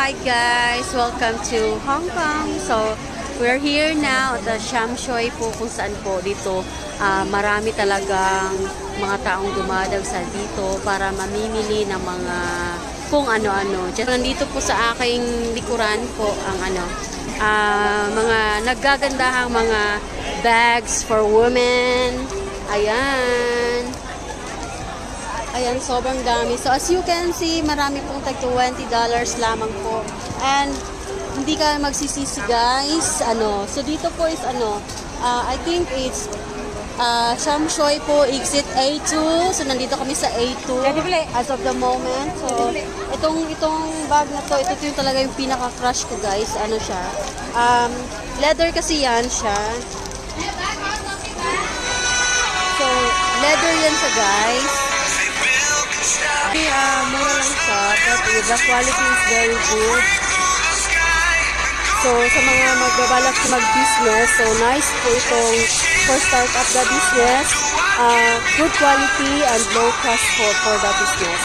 Hi guys! Welcome to Hong Kong. So, we're here now at the Sham Shui po kung saan po dito marami talagang mga taong dumadag sa dito para mamimili ng mga kung ano-ano. Just nandito po sa aking likuran po ang mga naggagandahang mga bags for women. Ayan. Ayan, sobrang dami. So, as you can see, marami pong tag $20 lamang po. And, hindi ka magsisisi, guys. So, dito po is I think it's Sham Shui po, exit A2. So, nandito kami sa A2 as of the moment. So, itong bag na to, ito yung talaga yung pinaka-crush ko, guys. Ano siya? Leather kasi yan siya. So, leather yan siya, guys. Mura lang siya, but the quality is very good. So, sa mga magbabalak mag-business, so nice po itong for start up the business. Good quality and low cost for the business.